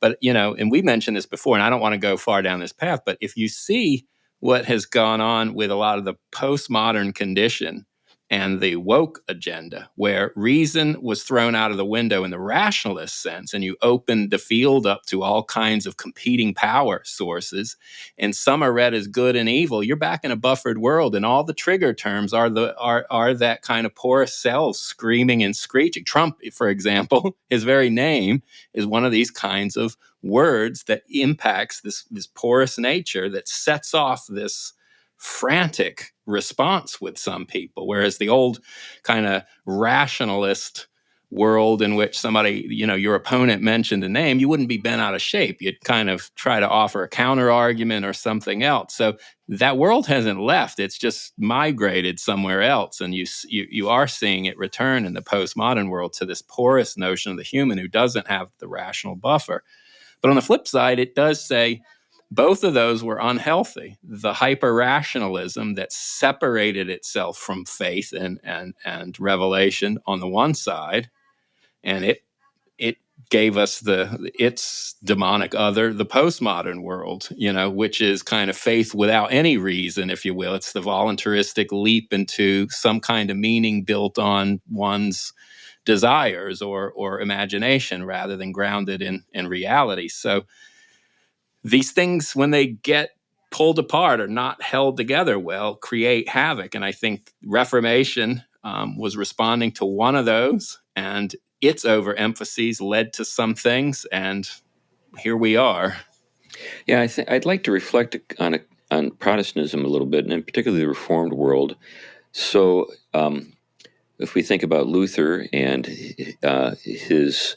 But, and we mentioned this before, and I don't want to go far down this path, but if you see what has gone on with a lot of the postmodern condition and the woke agenda, where reason was thrown out of the window in the rationalist sense, and you opened the field up to all kinds of competing power sources, and some are read as good and evil, you're back in a buffered world, and all the trigger terms are that kind of porous selves screaming and screeching. Trump, for example, his very name is one of these kinds of words that impacts this porous nature that sets off this frantic response with some people, whereas the old kind of rationalist world in which somebody, your opponent mentioned a name, you wouldn't be bent out of shape. You'd kind of try to offer a counter argument or something else. So that world hasn't left. It's just migrated somewhere else. And you are seeing it return in the postmodern world to this porous notion of the human who doesn't have the rational buffer. But on the flip side, it does say both of those were unhealthy. The hyper-rationalism that separated itself from faith and revelation on the one side, and it gave us its demonic other, the postmodern world, which is kind of faith without any reason, if you will. It's the voluntaristic leap into some kind of meaning built on one's desires or imagination rather than grounded in reality. So these things, when they get pulled apart or not held together well, create havoc. And I think Reformation was responding to one of those, and its overemphases led to some things, and here we are. Yeah, I'd like to reflect on Protestantism a little bit, and in particular the Reformed world. So if we think about Luther and his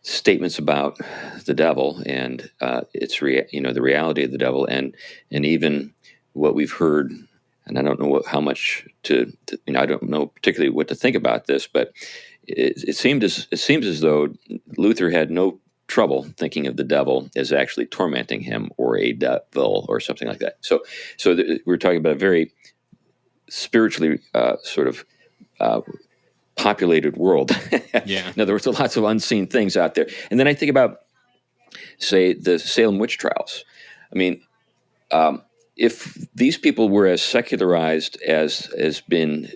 statements about the devil and the reality of the devil, and even what we've heard, and I don't know how much I don't know particularly what to think about this, but it seems as though Luther had no trouble thinking of the devil as actually tormenting him or a devil or something like that. So we're talking about a very spiritually sort of populated world. Yeah. In other words, there are lots of unseen things out there. And then I think about, say, the Salem witch trials. I mean, if these people were as secularized as has been,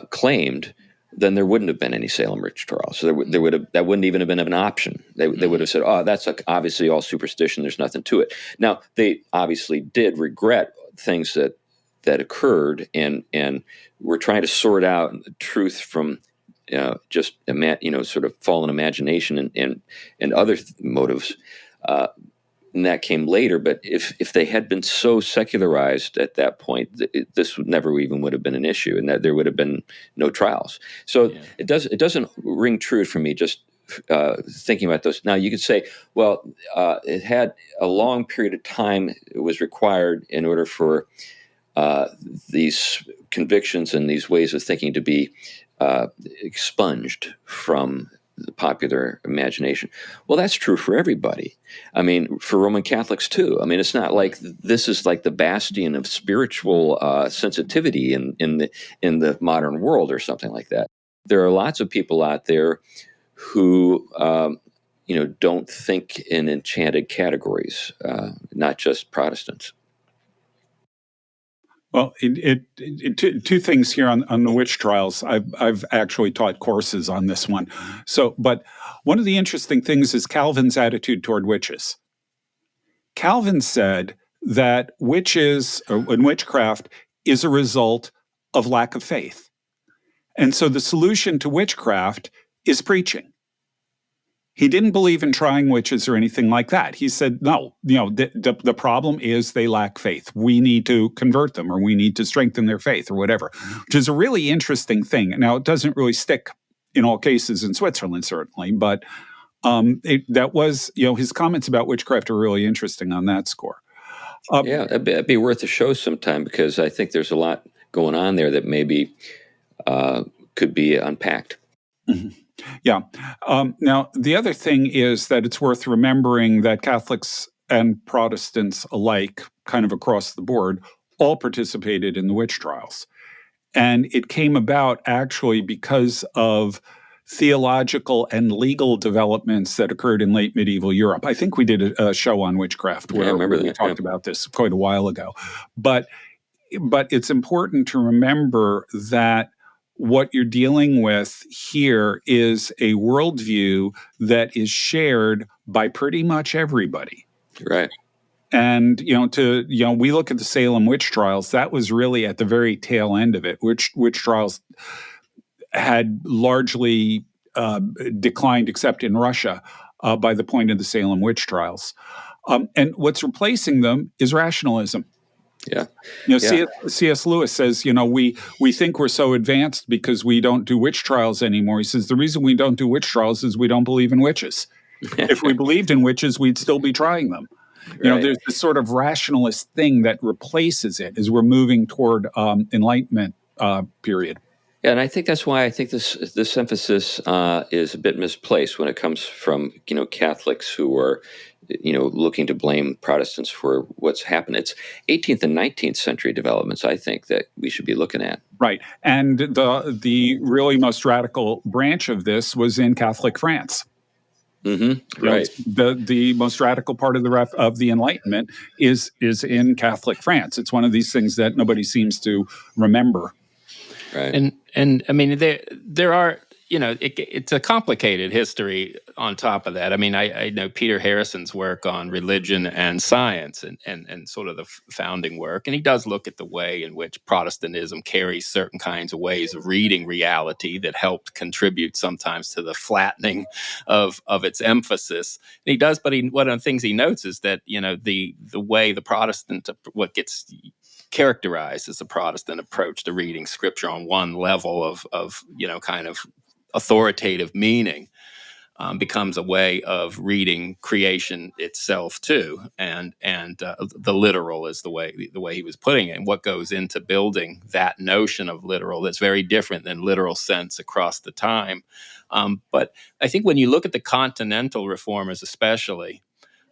claimed, then there wouldn't have been any Salem witch trials. So that wouldn't even have been an option. They would have said, "Oh, that's obviously all superstition. There's nothing to it." Now, they obviously did regret things that occurred, and we're trying to sort out truth from just sort of fallen imagination and other motives. And that came later. But if they had been so secularized at that point, this would have been an issue, and that there would have been no trials. So it doesn't ring true for me just thinking about those. Now you could say, well, it had a long period of time it was required in order for these convictions and these ways of thinking to be expunged from the popular imagination. Well, that's true for everybody. I mean, for Roman Catholics too. I mean, it's not like this is like the bastion of spiritual sensitivity in the modern world or something like that. There are lots of people out there who don't think in enchanted categories, not just Protestants. Well, two things here on the witch trials. I've actually taught courses on this one. So, but one of the interesting things is Calvin's attitude toward witches. Calvin said that witches and witchcraft is a result of lack of faith. And so the solution to witchcraft is preaching. He didn't believe in trying witches or anything like that. He said, no, the problem is they lack faith. We need to convert them, or we need to strengthen their faith, or whatever, which is a really interesting thing. Now, it doesn't really stick in all cases in Switzerland, certainly, but that was, his comments about witchcraft are really interesting on that score. Yeah, it'd be worth a show sometime, because I think there's a lot going on there that maybe could be unpacked. Mm-hmm. Yeah. Now, the other thing is that it's worth remembering that Catholics and Protestants alike, kind of across the board, all participated in the witch trials. And it came about actually because of theological and legal developments that occurred in late medieval Europe. I think we did a show on witchcraft where we talked about this quite a while ago. But it's important to remember that what you're dealing with here is a worldview that is shared by pretty much everybody. Right. And, we look at the Salem witch trials, that was really at the very tail end of it. Witch trials had largely declined, except in Russia, by the point of the Salem witch trials. And what's replacing them is rationalism. Yeah. C.S. Lewis says, we think we're so advanced because we don't do witch trials anymore. He says the reason we don't do witch trials is we don't believe in witches. If we believed in witches, we'd still be trying them. Right. There's this sort of rationalist thing that replaces it as we're moving toward Enlightenment period. Yeah, and I think that's why I think this emphasis is a bit misplaced when it comes from Catholics who are looking to blame Protestants for what's happened. It's 18th and 19th century developments, I think, that we should be looking at. Right, and the really most radical branch of this was in Catholic France. Mm-hmm. Right. The most radical part of the Enlightenment is in Catholic France. It's one of these things that nobody seems to remember. Right. And I mean, there are, it's a complicated history on top of that. I mean, I know Peter Harrison's work on religion and science and sort of the founding work. And he does look at the way in which Protestantism carries certain kinds of ways of reading reality that helped contribute sometimes to the flattening of its emphasis. And he does, but one of the things he notes is that, the way the Protestant, what gets characterized as the Protestant approach to reading Scripture on one level of kind of authoritative meaning becomes a way of reading creation itself too, and the literal is the way he was putting it, and what goes into building that notion of literal that's very different than literal sense across the time. But I think when you look at the continental reformers, especially.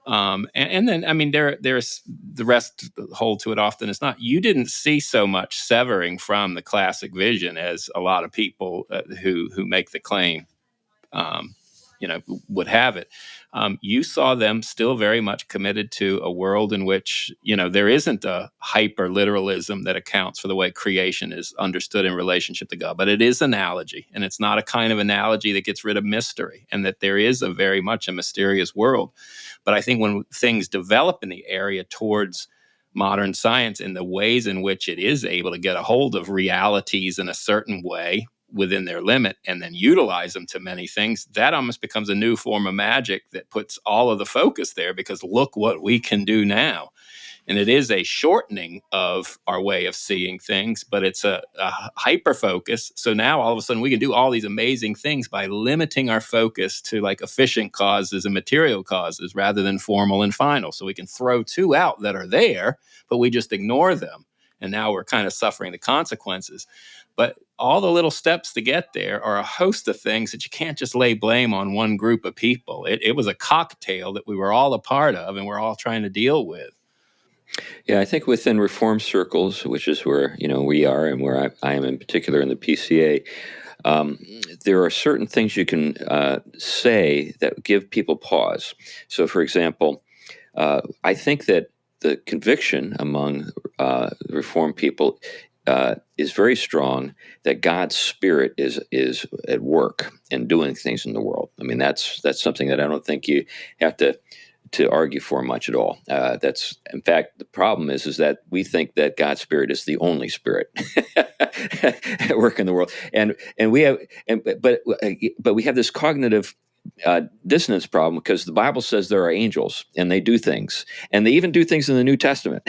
And then, I mean, there's the rest hold to it often. It's not, you didn't see so much severing from the classic vision as a lot of people who make the claim, would have it. You saw them still very much committed to a world in which, there isn't a hyper literalism that accounts for the way creation is understood in relationship to God, but it is analogy, and it's not a kind of analogy that gets rid of mystery, and that there is a very much a mysterious world. But I think when things develop in the area towards modern science in the ways in which it is able to get a hold of realities in a certain way within their limit and then utilize them to many things, that almost becomes a new form of magic that puts all of the focus there, because look what we can do now. And it is a shortening of our way of seeing things, but it's a hyper focus. So now all of a sudden we can do all these amazing things by limiting our focus to like efficient causes and material causes rather than formal and final. So we can throw two out that are there, but we just ignore them. And now we're kind of suffering the consequences. But all the little steps to get there are a host of things that you can't just lay blame on one group of people. It was a cocktail that we were all a part of and we're all trying to deal with. Yeah, I think within reform circles, which is where we are and where I am in particular in the PCA, there are certain things you can say that give people pause. So, for example, I think that the conviction among Reformed people is very strong that God's Spirit is at work and doing things in the world. I mean, that's something that I don't think you have to argue for much at all. That's, in fact, the problem is that we think that God's Spirit is the only Spirit at work in the world, but we have this cognitive dissonance problem, because the Bible says there are angels and they do things, and they even do things in the New Testament.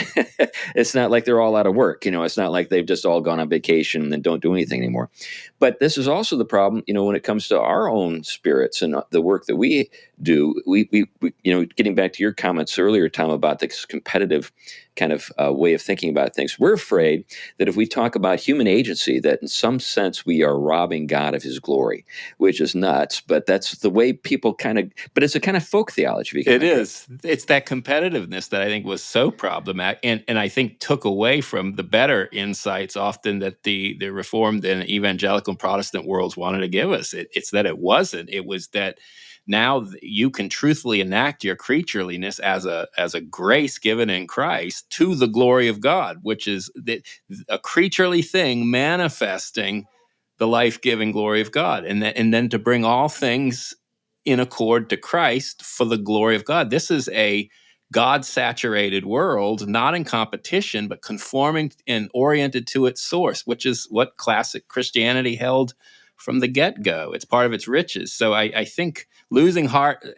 It's not like they're all out of work. It's not like they've just all gone on vacation and don't do anything anymore. But this is also the problem, when it comes to our own spirits and the work that we do. We getting back to your comments earlier, Tom, about this competitive kind of way of thinking about things. We're afraid that if we talk about human agency, that in some sense we are robbing God of his glory, which is nuts, but that's the way people but it's a kind of folk theology. It is. It's that competitiveness that I think was so problematic, and I think took away from the better insights often that the Reformed and evangelical and Protestant worlds wanted to give us. It's that it wasn't. It was that now you can truthfully enact your creatureliness as a grace given in Christ to the glory of God, which is a creaturely thing manifesting the life-giving glory of God, and then to bring all things in accord to Christ for the glory of God. This is a God-saturated world, not in competition, but conforming and oriented to its source, which is what classic Christianity held from the get-go. It's part of its riches. So I think losing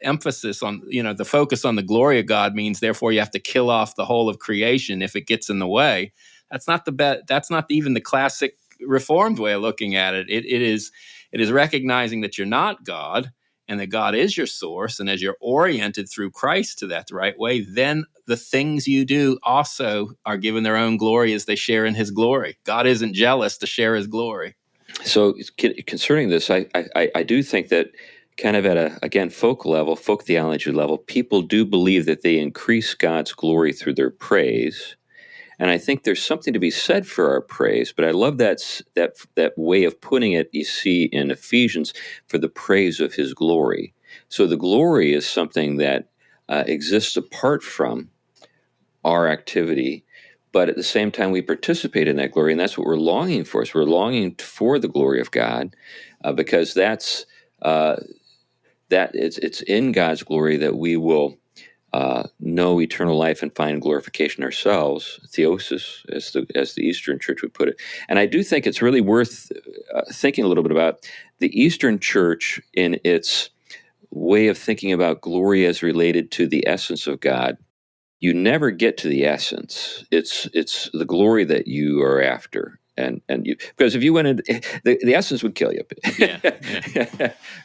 emphasis on, the focus on the glory of God means therefore you have to kill off the whole of creation if it gets in the way. That's not that's not even the classic Reformed way of looking at it. It is recognizing that you're not God, and that God is your source, and as you're oriented through Christ to that the right way, then the things you do also are given their own glory as they share in his glory. God isn't jealous to share his glory. So concerning this, I do think that kind of at again, folk theology level, people do believe that they increase God's glory through their praise. And I think there's something to be said for our praise, but I love that way of putting it, you see in Ephesians, for the praise of his glory. So the glory is something that exists apart from our activity, but at the same time we participate in that glory, and that's what we're longing for. So we're longing for the glory of God, because it's in God's glory that we will know eternal life and find glorification ourselves, theosis, as the Eastern Church would put it. And I do think it's really worth thinking a little bit about the Eastern Church in its way of thinking about glory as related to the essence of God. You never get to the essence. It's the glory that you are after. And you, because if you went in, the essence would kill you. Yeah.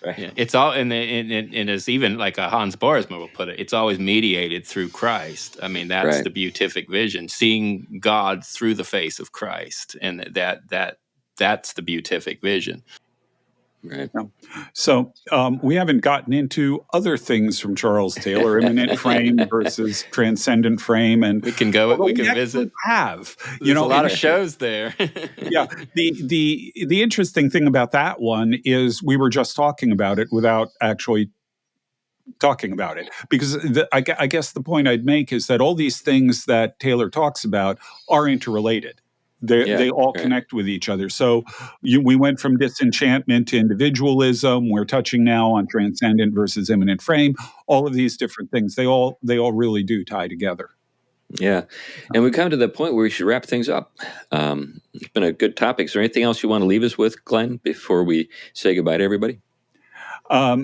Right. Yeah. It's all, and it's even like a Hans Boersma will put it, it's always mediated through Christ. I mean, that's the beatific vision, seeing God through the face of Christ, and that's the beatific vision. Right. So we haven't gotten into other things from Charles Taylor, immanent frame versus transcendent frame, and we can go. We can visit. There's a lot of shows there. Yeah, the interesting thing about that one is we were just talking about it without actually talking about it, because I guess the point I'd make is that all these things that Taylor talks about are interrelated. They all connect with each other. So we went from disenchantment to individualism. We're touching now on transcendent versus immanent frame. All of these different things, they all really do tie together. Yeah. And we come to the point where we should wrap things up. It's been a good topic. Is there anything else you want to leave us with, Glenn, before we say goodbye to everybody? I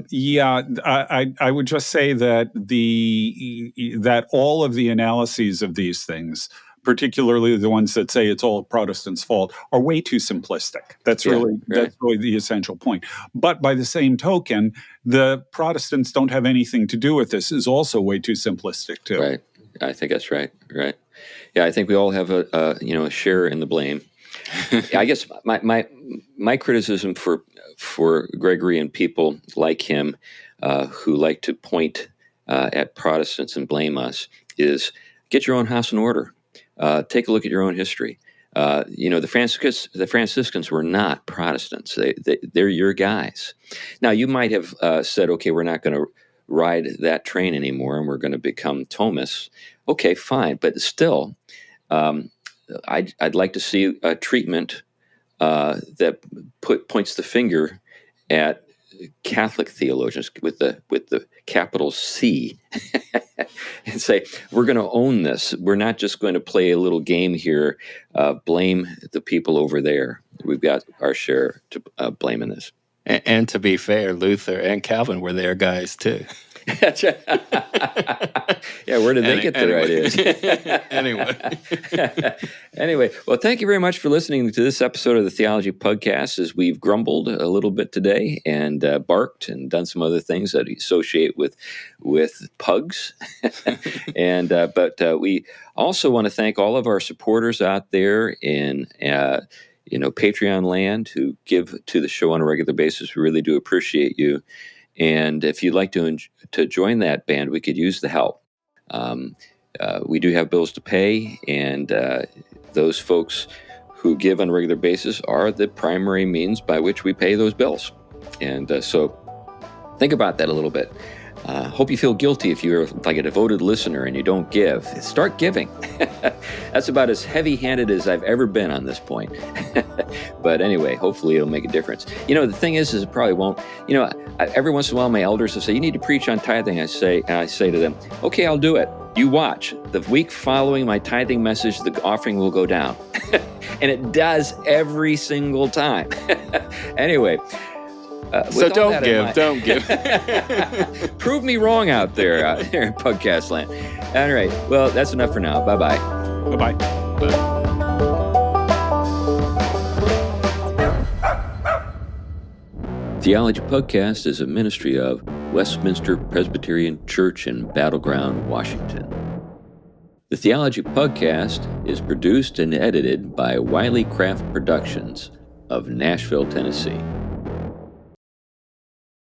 would just say that that all of the analyses of these things, particularly the ones that say it's all Protestants' fault, are way too simplistic. That's really the essential point. But by the same token, the Protestants don't have anything to do with this is also way too simplistic too. Right. I think that's right. Right. Yeah, I think we all have a share in the blame. I guess my criticism for Gregory and people like him who like to point at Protestants and blame us is get your own house in order. Take a look at your own history. The Franciscans were not Protestants. They're your guys. Now, you might have said, okay, we're not going to ride that train anymore and we're going to become Thomists. Okay, fine. But still, I'd like to see a treatment that points the finger at Catholic theologians with the capital C and say, we're going to own this. We're not just going to play a little game here, blame the people over there. We've got our share to blame in this. And to be fair, Luther and Calvin were their guys too. That's right. Yeah, where did they get their ideas? Anyway, well, thank you very much for listening to this episode of the Theology Pugcast, as we've grumbled a little bit today and barked and done some other things that associate with pugs. But we also want to thank all of our supporters out there in Patreon land who give to the show on a regular basis. We really do appreciate you. And if you'd like to join that band, we could use the help. We do have bills to pay, and those folks who give on a regular basis are the primary means by which we pay those bills. And so think about that a little bit. Hope you feel guilty if you're like a devoted listener and you don't give. Start giving. That's about as heavy-handed as I've ever been on this point. But anyway, hopefully it'll make a difference. The thing is it probably won't. Every once in a while my elders will say, you need to preach on tithing. I say to them, okay, I'll do it. You watch. The week following my tithing message, the offering will go down. And it does every single time. Anyway. So don't give. Prove me wrong out there in podcast land. All right. Well, that's enough for now. Bye-bye. Bye-bye. Bye. Theology Pugcast is a ministry of Westminster Presbyterian Church in Battleground, Washington. The Theology Pugcast is produced and edited by Wiley Craft Productions of Nashville, Tennessee.